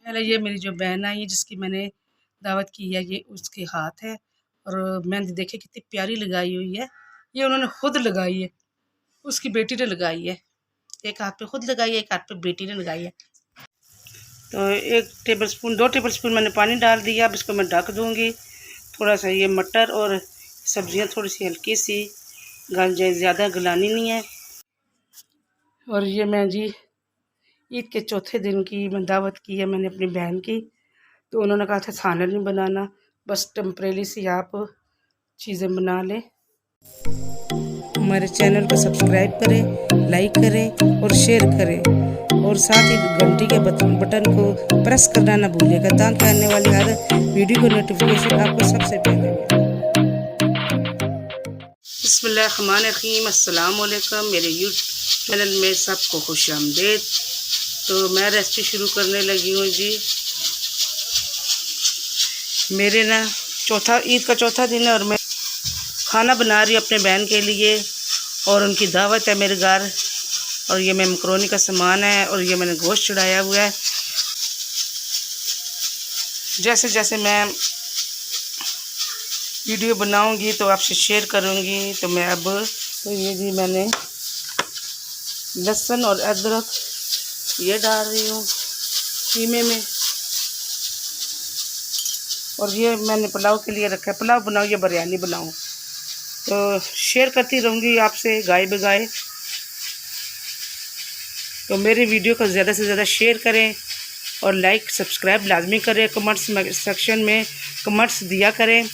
पहले ये मेरी जो बहन आई है जिसकी मैंने दावत की है, ये उसके हाथ है। और मेहंदी देखे कितनी प्यारी लगाई हुई है, ये उन्होंने खुद लगाई है, उसकी बेटी ने लगाई है। एक हाथ पे खुद लगाई है, एक हाथ पे बेटी ने लगाई है। तो 2 टेबल स्पून मैंने पानी डाल दिया। अब इसको मैं ढक दूँगी। थोड़ा सा ये मटर और सब्जियां थोड़ी सी हल्की सी गल जाए, ज़्यादा गलानी नहीं है। और ये मैं जी ईद के चौथे दिन की मैं दावत की है मैंने अपनी बहन की। तो उन्होंने कहा था खाना नहीं बनाना, बस टेम्परेरी सी आप चीज़ें बना लें। हमारे चैनल को सब्सक्राइब करें, लाइक करें और शेयर करें, और साथ ही घंटी के बटन को प्रेस करना ना भूलिएगा, ताकि आने वाली हर वीडियो को नोटिफिकेशन आपको सबसे पहले मिले। बिस्मिल्लाहिर्रहमानिर्रहीम, अस्सलाम वालेकुम। मेरे यूट्यूब चैनल में सबको खुशामदीद। तो मैं रेसिपी शुरू करने लगी हूँ जी। मेरे ना ईद का चौथा दिन है और मैं खाना बना रही हूँ अपने बहन के लिए, और उनकी दावत है मेरे घर। और ये मैं मकरोनी का सामान है, और ये मैंने गोश्त चढ़ाया हुआ है। जैसे जैसे मैं वीडियो बनाऊंगी तो आपसे शेयर करूंगी। तो मैं अब तो ये जी मैंने लहसुन और अदरक ये डाल रही हूँ कीमे में। और ये मैंने पुलाव के लिए रखा है, पुलाव बनाऊँ या बिरयानी बनाऊँ, तो शेयर करती रहूँगी आपसे गाय बगाए। तो मेरे वीडियो को ज़्यादा से ज़्यादा शेयर करें और लाइक सब्सक्राइब लाजमी करें। कमेंट्स सेक्शन में कमेंट्स दिया करें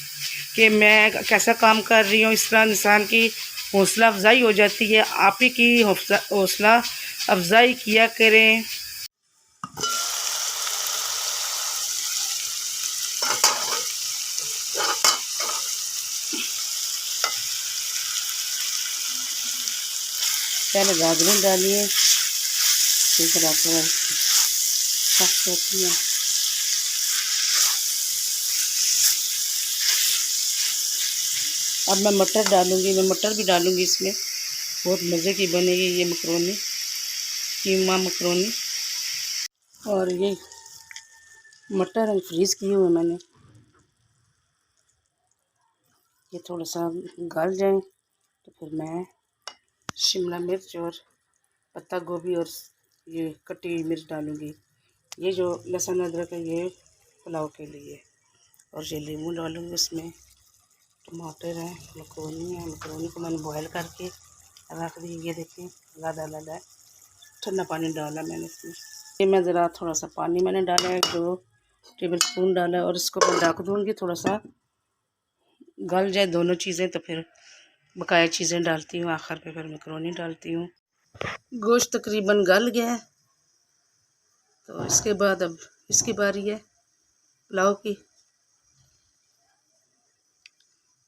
कि मैं कैसा काम कर रही हूँ। इस तरह इंसान की हौसला अफजाई हो जाती है। आप ही की हौसला अफजाई किया करें। पहले गाजरें डालिए, फिर आप होती है। अब मैं मटर डालूँगी, मैं मटर भी डालूँगी इसमें, बहुत मज़े की बनेगी ये मकरोनी, कीमा मकरोनी। और ये मटर हम फ्रीज़ किए हुए मैंने, ये थोड़ा सा गल जाए तो फिर मैं शिमला मिर्च और पत्ता गोभी और ये कटी हुई मिर्च डालूँगी। ये जो लहसुन अदरक है ये पुलाव के लिए। और ये नींबू डालूँगी उसमें, टमाटर है, मकरोनी है। मकरोनी को मैंने बॉयल करके रख दी। ये देखिए आधा है, ठंडा पानी डाला मैंने इसमें। ये मैं ज़रा थोड़ा सा पानी मैंने डाला है, 2 टेबल स्पून डाला है। और इसको मैं ढक दूँगी, थोड़ा सा गल जाए दोनों चीज़ें, तो फिर बकाया चीज़ें डालती हूँ आखिर पे, फिर मकरोनी डालती हूँ। गोश्त तकरीबन गल गया है, तो इसके बाद अब इसकी बारी है पुलाव की।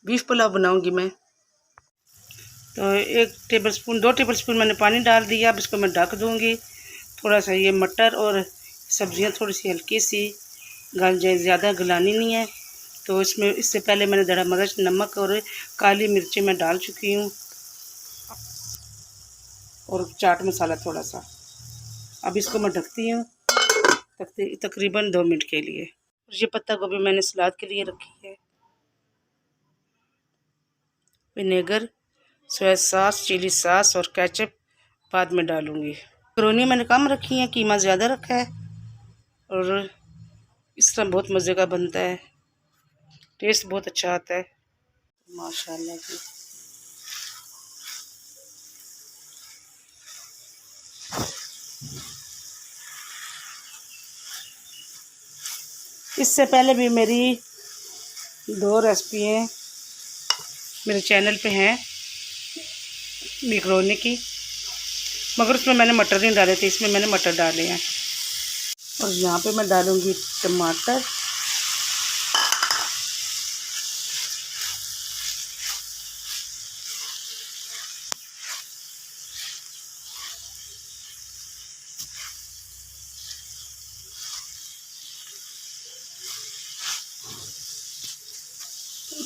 बीफ पुलाव बनाऊंगी मैं। तो 2 टेबल स्पून मैंने पानी डाल दिया। अब इसको मैं ढक दूँगी। थोड़ा सा ये मटर और सब्जियां थोड़ी सी हल्की सी गल जाए, ज़्यादा गलानी नहीं है। तो इसमें इससे पहले मैंने दड़ा मिर्च, नमक और काली मिर्ची मैं डाल चुकी हूँ, और चाट मसाला थोड़ा सा। अब इसको मैं ढकती हूँ तकरीबन 2 मिनट के लिए। और ये पत्ता गोभी मैंने सलाद के लिए रखी है। Vinegar, soya sauce, chilli sauce और केचप बाद में डालूँगी। मकरोनी मैंने कम रखी है, कीमा ज़्यादा रखा है, और इस तरह बहुत मज़े का बनता है, टेस्ट बहुत अच्छा आता है माशाल्लाह की। इससे पहले भी मेरी 2 रेसिपियाँ मेरे चैनल पे हैं मकरोनी की, मगर उसमें मैंने मटर नहीं डाले थे, इसमें मैंने मटर डाले हैं। और यहाँ पे मैं डालूँगी टमाटर,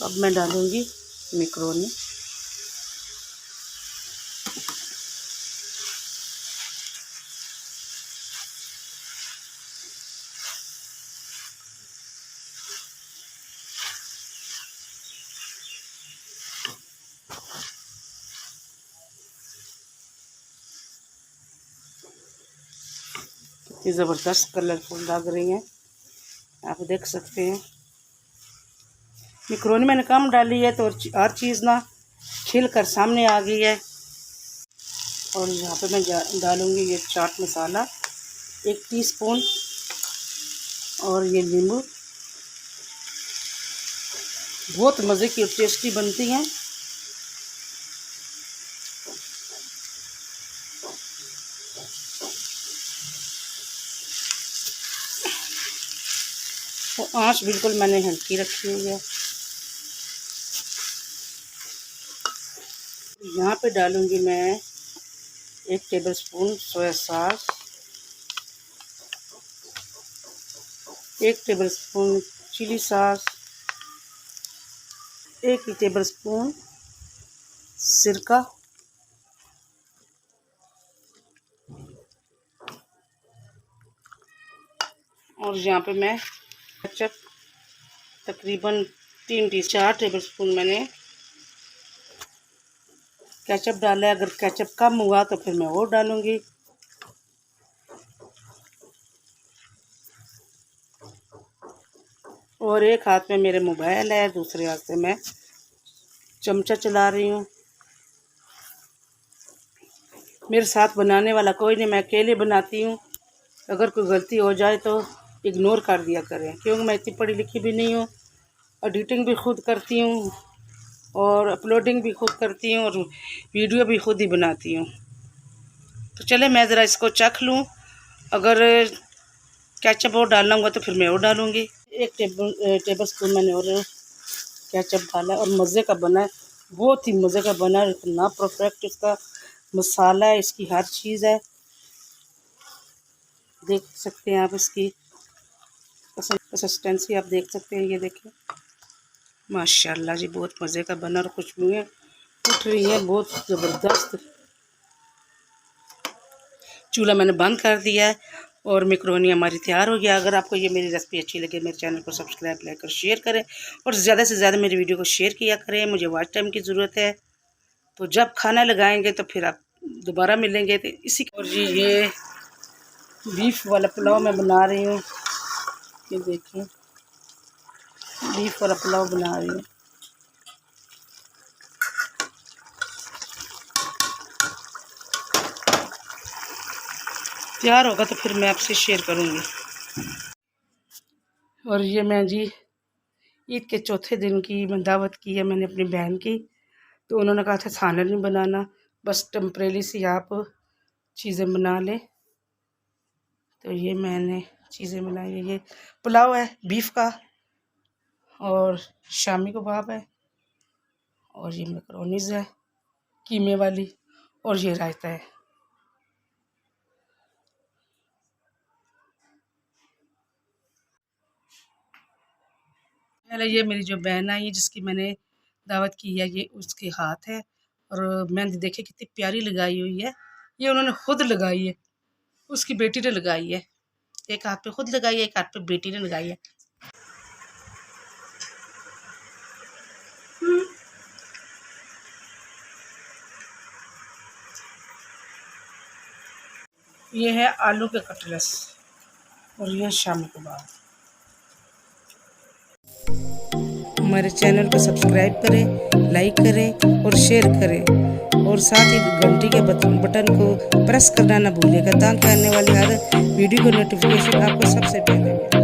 अब मैं डालूँगी मकरोनी। ये ज़बरदस्त कलरफुल लग रही हैं, आप देख सकते हैं। मैक्रोनी मैंने कम डाली है तो हर चीज़ ना खिल कर सामने आ गई है। और यहाँ पे मैं डालूँगी ये चाट मसाला 1 टीस्पून और ये नींबू। बहुत मज़े की और टेस्टी बनती हैं। तो आँच बिल्कुल मैंने हल्की रखी हुई है। यहाँ पे डालूँगी मैं 1 tablespoon soya sauce, 1 tablespoon chilli sauce, 1 tablespoon सिरका और यहाँ पे मैं केचप तकरीबन 4 टेबलस्पून मैंने केचप डाला है। अगर केचप कम हुआ तो फिर मैं और डालूँगी। और एक हाथ में मेरे मोबाइल है, दूसरे हाथ से मैं चमचा चला रही हूँ। मेरे साथ बनाने वाला कोई नहीं, मैं अकेले बनाती हूँ। अगर कोई गलती हो जाए तो इग्नोर कर दिया करें, क्योंकि मैं इतनी पढ़ी लिखी भी नहीं हूँ। एडिटिंग भी खुद करती हूँ और अपलोडिंग भी खुद करती हूँ और वीडियो भी खुद ही बनाती हूँ। तो चले मैं ज़रा इसको चख लूँ। अगर केचप और डालना होगा तो फिर मैं और डालूँगी। 1 टेबल स्पून मैंने और केचप डाला और मज़े का बना है, बहुत ही मज़े का बना है। इतना परफेक्ट इसका मसाला है, इसकी हर चीज़ है। देख सकते हैं आप इसकी कंसिस्टेंसी, आप देख सकते हैं। ये देखिए माशाल्लाह जी, बहुत मज़े का बना और खुशबुएं उठ रही हैं बहुत ज़बरदस्त। चूल्हा मैंने बंद कर दिया है और मैक्रोनी हमारी तैयार हो गया। अगर आपको ये मेरी रेसिपी अच्छी लगे, मेरे चैनल को सब्सक्राइब, लाइक और शेयर करें और ज़्यादा से ज़्यादा मेरी वीडियो को शेयर किया करें। मुझे वॉच टाइम की ज़रूरत है, तो जब खाना लगाएंगे तो फिर आप दोबारा मिलेंगे। तो इसी और जी ये बीफ वाला पुलाव मैं बना रही हूँ। ये देखिए बीफ वाला पुलाव बना रही हूँ। तैयार होगा तो फिर मैं आपसे शेयर करूँगी। और ये मैं जी ईद के चौथे दिन की मैं दावत की है मैंने अपनी बहन की, तो उन्होंने कहा था खाना नहीं बनाना, बस टेम्परेरी सी आप चीज़ें बना लें। तो ये मैंने चीज़ें बनाई है। ये पुलाव है बीफ का और शामी कबाब है और ये मैक्रोनीज़ है कीमे वाली और ये रायता है। पहले ये मेरी जो बहन आई है जिसकी मैंने दावत की है, ये उसके हाथ है और मेहंदी देखिए कितनी प्यारी लगाई हुई है। ये उन्होंने खुद लगाई है, उसकी बेटी ने लगाई है। एक हाथ पे खुद लगाई है, एक हाथ पे बेटी ने लगाई है। ये है आलू के कटलेस और ये शामी कबाब। हमारे चैनल को सब्सक्राइब करें, लाइक करें और शेयर करें और साथ ही घंटी के बटन को प्रेस करना ना भूलिएगा, ताकि आने वाली हर वीडियो को नोटिफिकेशन आपको सबसे पहले मिले।